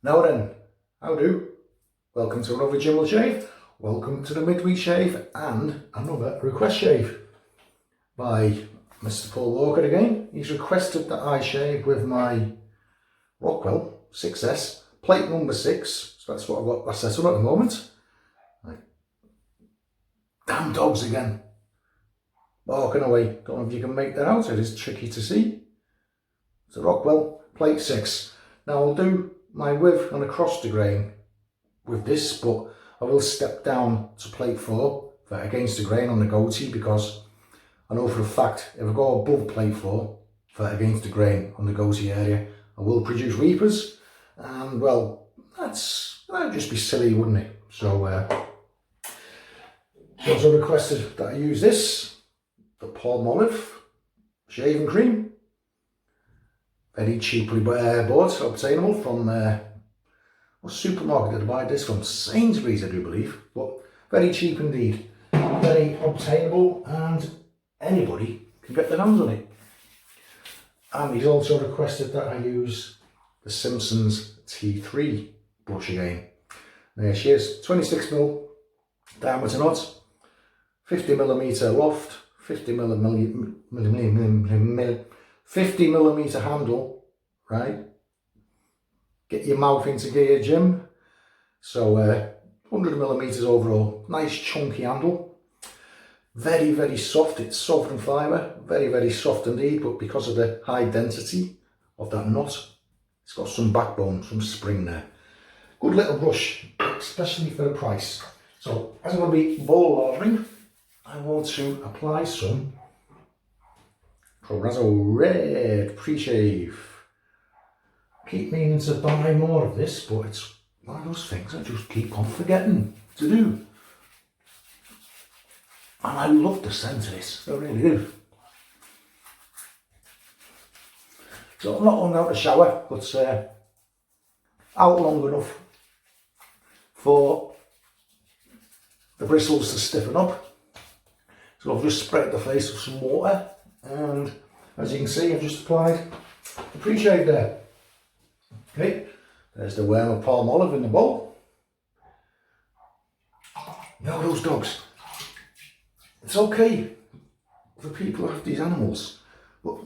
Now then, how do? Welcome to another Jim will shave. Welcome to the midweek shave and another request shave by Mr. Paul Walker again. He's requested that I shave with my Rockwell 6S, plate number 6. So that's what I've got set on at the moment. Damn dogs again. Barking away. Don't know if you can make that out. It is tricky to see. It's a Rockwell plate 6. Now I'll do my width and across the grain with this, but I will step down to plate 4 for against the grain on the goatee, because I know for a fact if I go above plate 4 for against the grain on the goatee area, I will produce reapers, and well, that would just be silly, wouldn't it? So he also requested that I use this, the Palmolive shaving cream. Very cheaply bought, obtainable from what supermarket did I buy this from? Sainsbury's, I do believe, but very cheap indeed. Very obtainable, and anybody can get their hands on it. And he's also requested that I use the Simpson's T3 brush again. There she is, 26mm diameter knot, 50mm loft, 50mm handle, right? Get your mouth into gear, Jim. So 100mm overall, nice chunky handle. Very, very soft. It's soft and fibre, very, very soft indeed, but because of the high density of that knot, it's got some backbone, some spring there. Good little brush, especially for the price. So as I'm going to be ball lathering, I want to apply some Photoradio Red pre-shave. Keep meaning to buy more of this, but it's one of those things I just keep on forgetting to do. And I love the scent of this, I really do. So I'm not long out the shower, but out long enough for the bristles to stiffen up. So I've just sprayed the face with some water, and as you can see, I've just applied the pre-shave there. Okay, there's the worm of Palmolive in the bowl. Now those dogs, it's okay for people who have these animals, but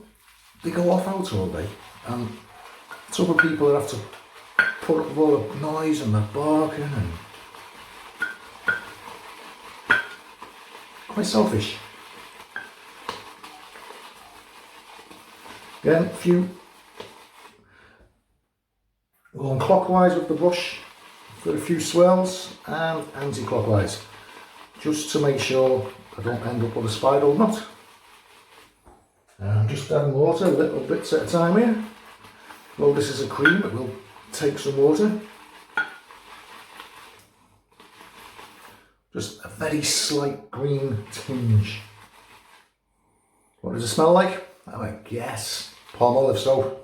they go off out all day, and it's other people that have to put up with all the noise and the barking, and quite selfish. Again, a few going clockwise with the brush for a few swells, and anti-clockwise, just to make sure I don't end up with a spiral knot. And I'm just adding water, little bits at a time here. Well, this is a cream, it will take some water. Just a very slight green tinge. What does it smell like? I guess Palmolive soap.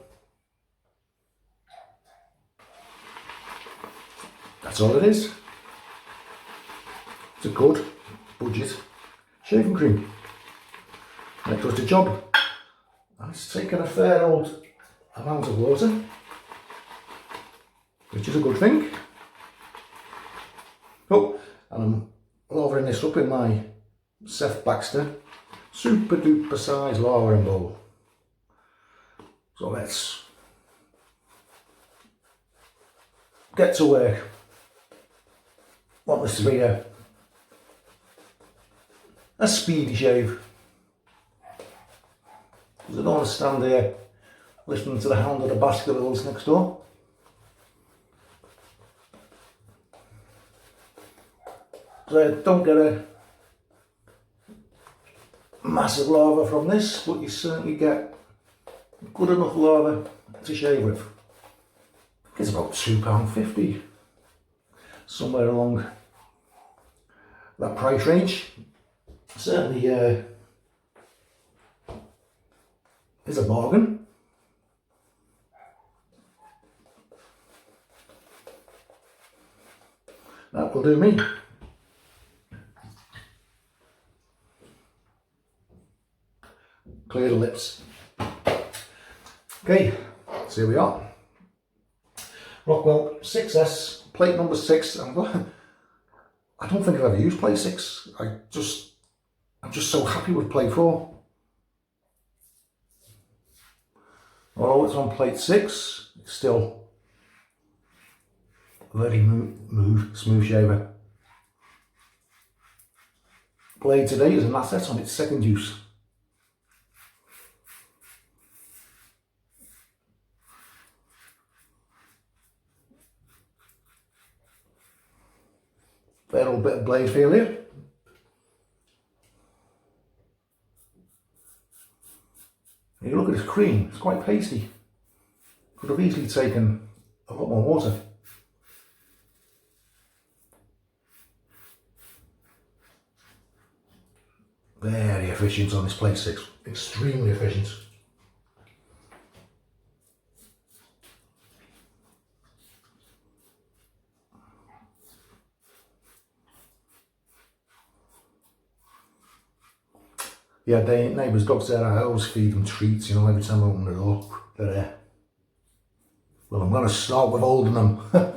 That's all it is. It's a good budget shaving cream. And it does the job. And it's taken a fair old amount of water, which is a good thing. Oh, and I'm lathering this up in my Seth Baxter super duper size lathering bowl. So let's get to work. Want this to be a speedy shave, because I don't want to stand there listening to the hound of the Baskervilles next door. So I don't get a massive lather from this, but you certainly get good enough lather to shave with. It's about £2.50, somewhere along that price range. Certainly is a bargain. That will do me. Clear the lips. Okay, so here we are. Rockwell 6S, plate number 6. I don't think I've ever used plate 6. I'm just so happy with plate 4. Although it's on plate 6, it's still a very smooth shaver. Blade today is an asset on its second use. Fair little bit of blade feel here. You look at this cream, it's quite pasty. Could have easily taken a lot more water. Very efficient on this plate 6, extremely efficient. Yeah, the neighbours' dogs there, I always feed them treats, you know, every time I open the door, they're there. Well, I'm going to start with holding them. I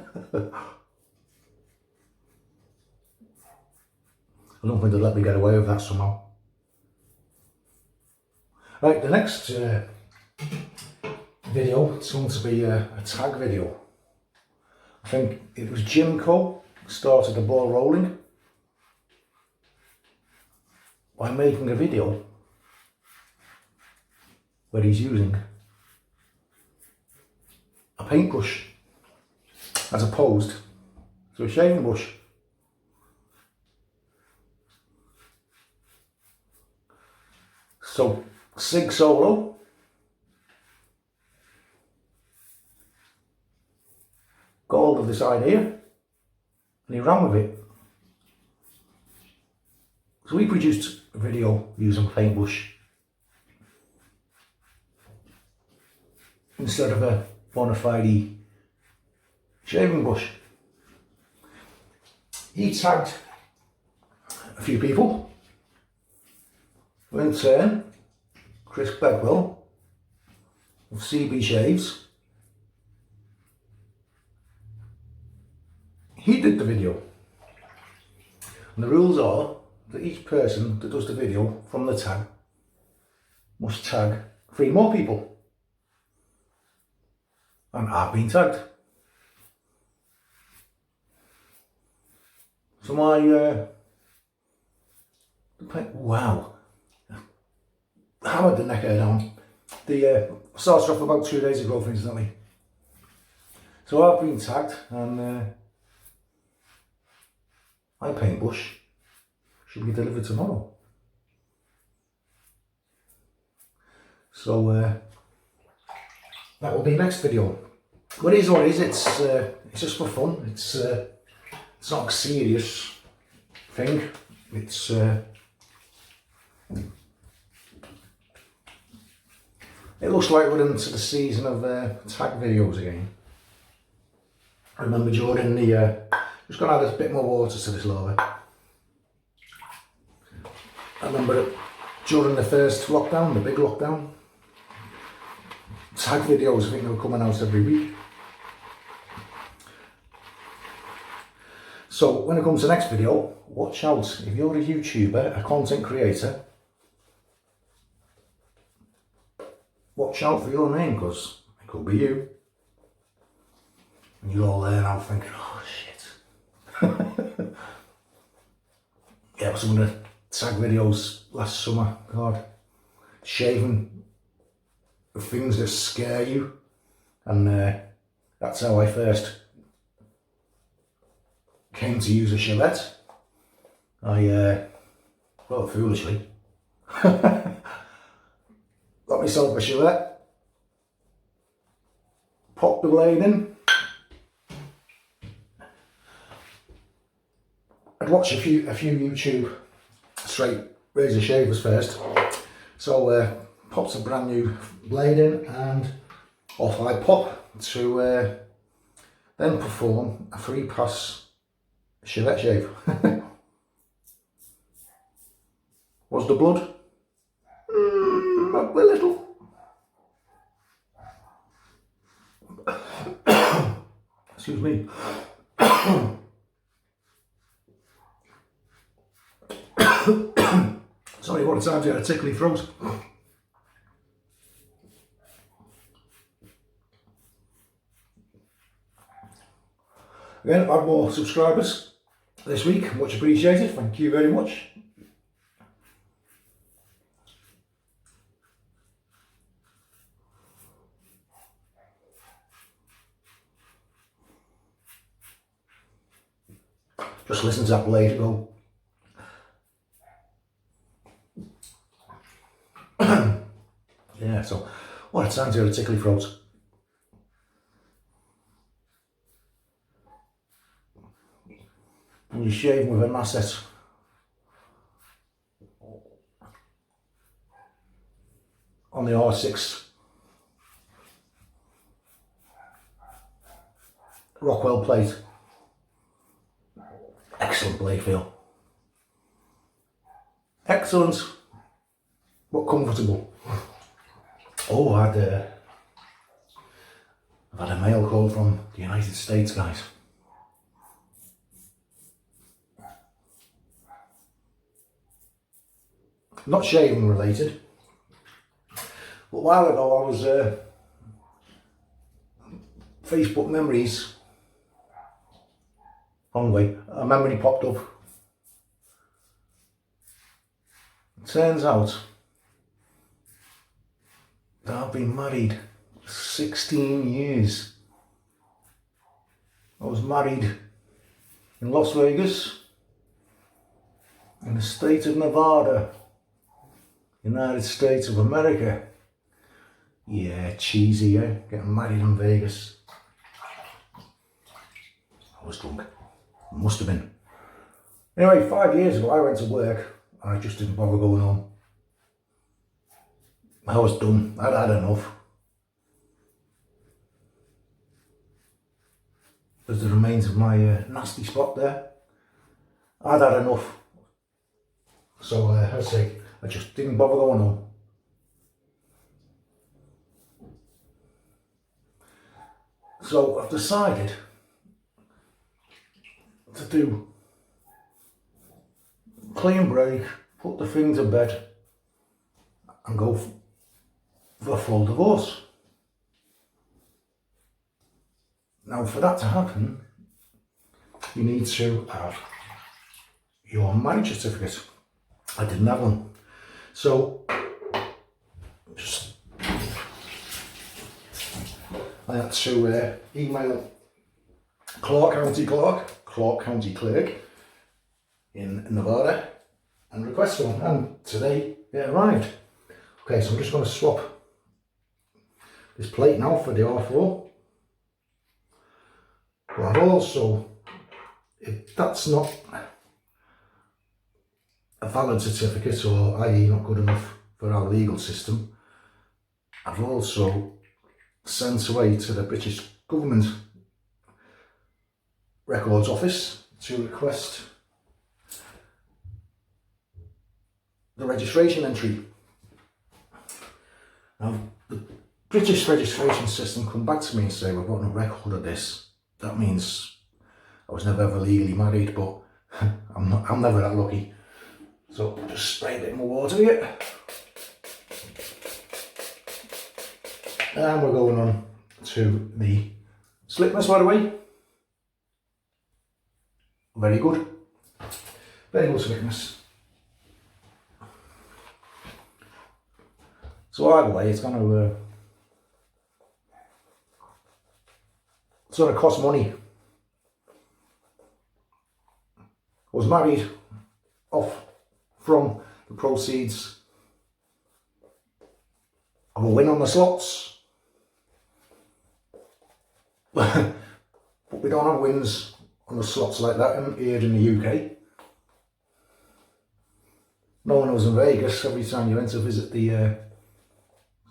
don't think they'll let me get away with that somehow. Right, the next video, it's going to be a tag video. I think it was Jim Co. started the ball rolling by making a video where he's using a paintbrush as opposed to a shaving brush. So Sig Solo got hold of this idea and he ran with it. So we produced a video using a paintbrush instead of a bona fide shaving brush. He tagged a few people. In turn, Chris Bedwell of CB Shaves, he did the video. And the rules are that each person that does the video from the tag must tag 3 more people. And I've been tagged. So wow. Hammered the neck hair down. The started off about 2 days ago, incidentally. So I've been tagged, and my paintbrush should be delivered tomorrow. So that will be next video. What it is, it's just for fun. It's not a serious thing. It's it looks like we're into the season of tag videos again. I remember during the, just going to add a bit more water to this lava. I remember during the first lockdown, the big lockdown, tag videos, I think they were coming out every week. So when it comes to the next video, watch out. If you're a YouTuber, a content creator, watch out for your name, because it could be you. And you're all there now thinking, oh shit. Yeah, some of the tag videos last summer, God, shaving things that scare you. And that's how I first came to use a Gillette. I, well, foolishly, got myself a Gillette, popped the blade in. I'd watched a few YouTube straight razor shavers first, so popped a brand new blade in and off I pop to then perform a 3-pass Gillette shave. Was the blood? Not a little. Excuse me. Sorry, what a time to get a tickly throat. Again, I've had more subscribers this week, much appreciated, thank you very much. Just listen to that blade go. Yeah, so what a time to get a tickly throat. And you're shaving with a macet. On the R6 Rockwell plate. Excellent blade feel. Excellent, but comfortable. Oh, I've had a mail call from the United States, guys. Not shaving related, but a while ago I was Facebook memories. Anyway, a memory popped up. It turns out that I've been married 16 years. I was married in Las Vegas, in the state of Nevada, United States of America. Yeah, cheesy, eh? Getting married in Vegas. I was drunk. Must have been. Anyway, 5 years ago I went to work and I just didn't bother going home. I was done. I'd had enough. There's the remains of my nasty spot there. I'd had enough. So I say, I just didn't bother going home. So I've decided to do clean break, put the thing to bed and go for a full divorce. Now for that to happen, you need to have your marriage certificate. I didn't have one. So just I had to email Clark County Clerk in Nevada and request one, and today it arrived. Okay, so I'm just going to swap this plate now for the R4. But I've also, if that's not a valid certificate, or i.e. not good enough for our legal system, I've also sent away to the British government records office to request the registration entry. Now the British registration system come back to me and say, we've got no record of this. That means I was never ever legally married, but I'm never that lucky. So just spray a bit more water here. And we're going on to the slickness, by the way. Very good. Very good slickness. So either way, it's going to cost money. I was married off from the proceeds of a win on the slots. But we don't have wins on the slots like that here in the UK. No one was in Vegas. Every time you went to visit the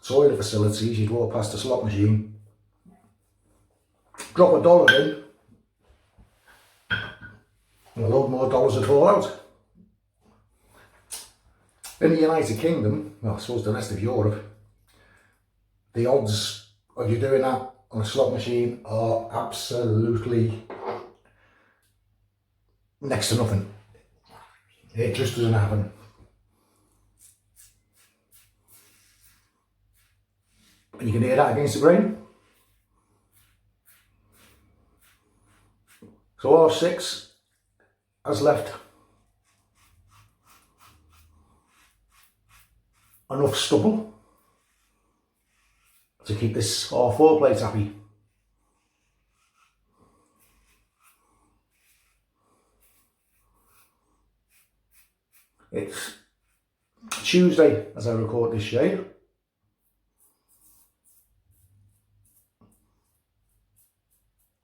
toilet facilities, you'd walk past a slot machine, drop $1 in, and a load more dollars would fall out. In the United Kingdom, well, I suppose the rest of Europe, the odds of you doing that on a slot machine are absolutely next to nothing. It just doesn't happen. And you can hear that against the grain. So R6 has left enough stubble to keep this R4 plate happy. It's Tuesday as I record this shave.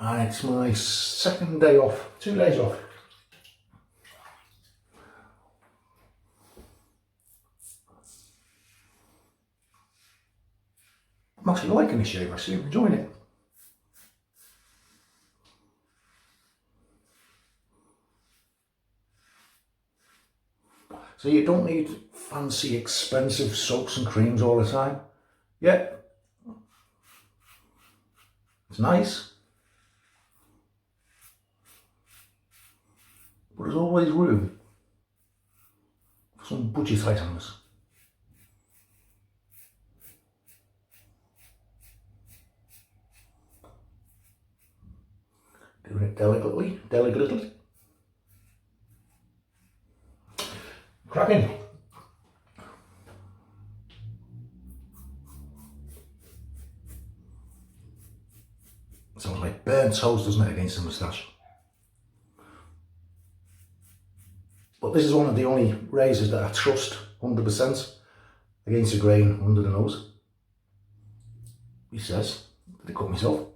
And it's my second day off, 2 days off. I'm actually liking this shave, actually, I'm enjoying it. So you don't need fancy, expensive soaps and creams all the time. Yeah, it's nice. But there's always room for some budget items. Doing it delicately. Cracking. Sounds like burnt toast, doesn't it, against the moustache? But this is one of the only razors that I trust 100% against the grain under the nose. He says, did I cut myself?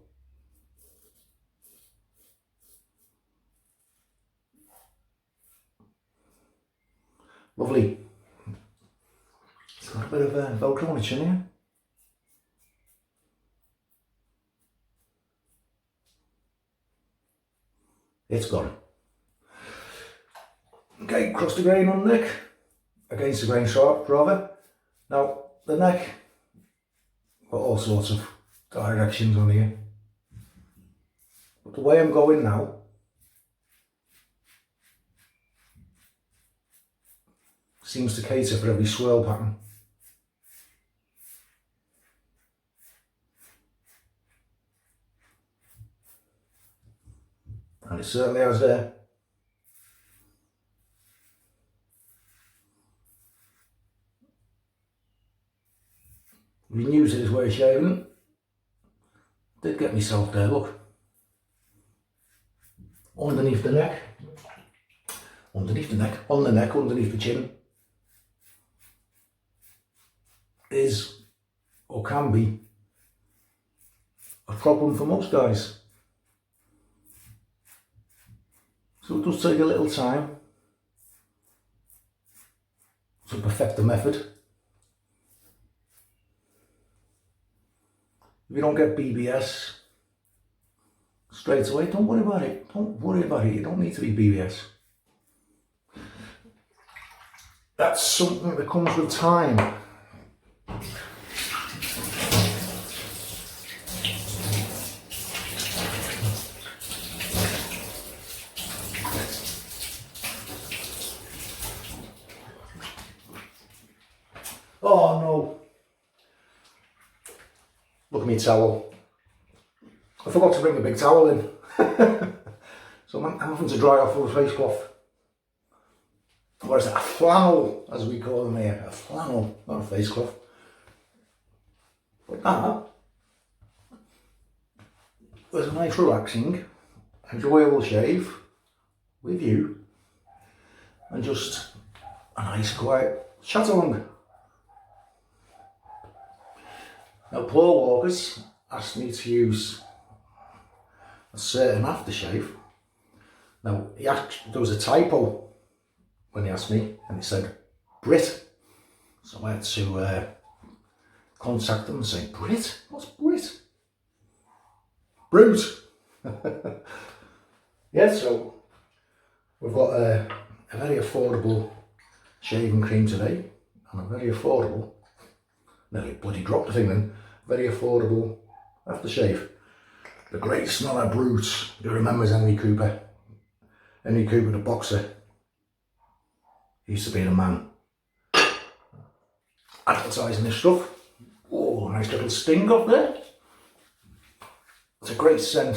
Lovely. It's got a bit of Velcro on its chin here. It's gone. Okay, cross the grain on the neck, against the grain sharp rather. Now the neck, got all sorts of directions on here. But the way I'm going now, seems to cater for every swirl pattern. And it certainly has there. If you use it as way of shaving, did get myself there, look. Underneath the neck, on the neck, underneath the chin, is, or can be, a problem for most guys. So it does take a little time to perfect the method. If you don't get BBS straight away, don't worry about it. Don't worry about it. You don't need to be BBS. That's something that comes with time. Oh no. Look at me towel. I forgot to bring a big towel in. So I'm having to dry off with a face cloth. What is it? A flannel, as we call them here. A flannel, not a face cloth. But that was a nice relaxing, enjoyable shave with you. And just a nice quiet chat along. Now Paul Walker's asked me to use a certain aftershave. Now there was a typo when he asked me, and he said Brit. So I had to contact them and say, Brit? What's Brit? Brut. Yeah, so we've got a very affordable shaving cream today, and a very affordable, nearly bloody dropped the thing then, very affordable aftershave. The great smeller Brut. Who remembers Henry Cooper? Henry Cooper, the boxer. He used to be the man. Advertising this stuff. Oh, nice little sting off there. It's a great scent.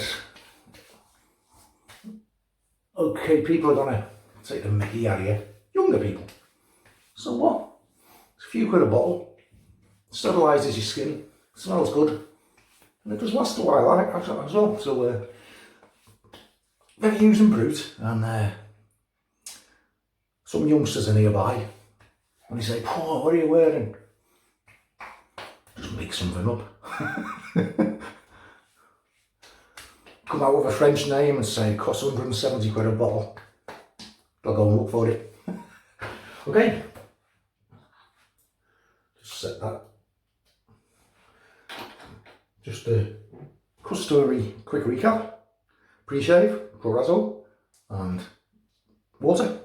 Okay, people are gonna take the mickey out of you. Younger people. So what? It's a few quid a bottle. Sterilises your skin. Smells good. And it does last a while, I like that as well. So, very using Brut. And some youngsters are nearby. And they say, "Oh, what are you wearing?" Just make something up. Come out with a French name and say it costs 170 quid a bottle. I'll go and look for it. Okay. Just set that. Just a customary quick recap. Pre-shave, Photoradio, and water.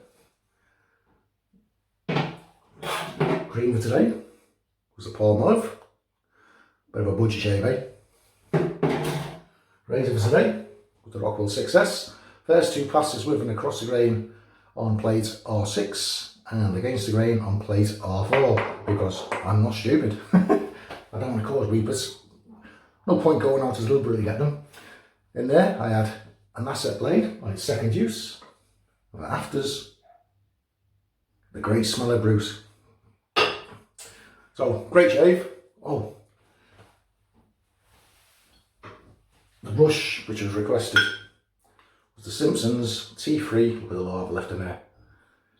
Cream for today was a Palmolive. Bit of a budget shave, eh? Razor for today with the Rockwell 6S. First two passes with and across the grain on plate R6 and against the grain on plate R4 because I'm not stupid. I don't want to cause weepers. No point going out to deliberately get them. In there I had an asset blade on its second use. And afters the great smeller Brut. So great shave. Oh. The brush, which was requested, was the Simpson's T3 with a lot of left in there.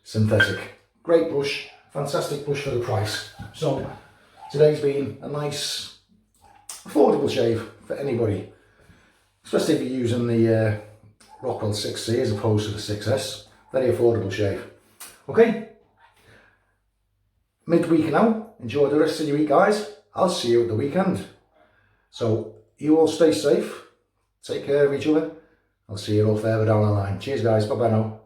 Synthetic. Great brush, fantastic brush for the price. So today's been a nice, affordable shave for anybody, especially if you're using the Rockwell 6C as opposed to the 6S. Very affordable shave. Okay, midweek now. Enjoy the rest of your week, guys. I'll see you at the weekend. So you all stay safe. Take care of each other. I'll see you all further down the line. Cheers, guys. Bye-bye now.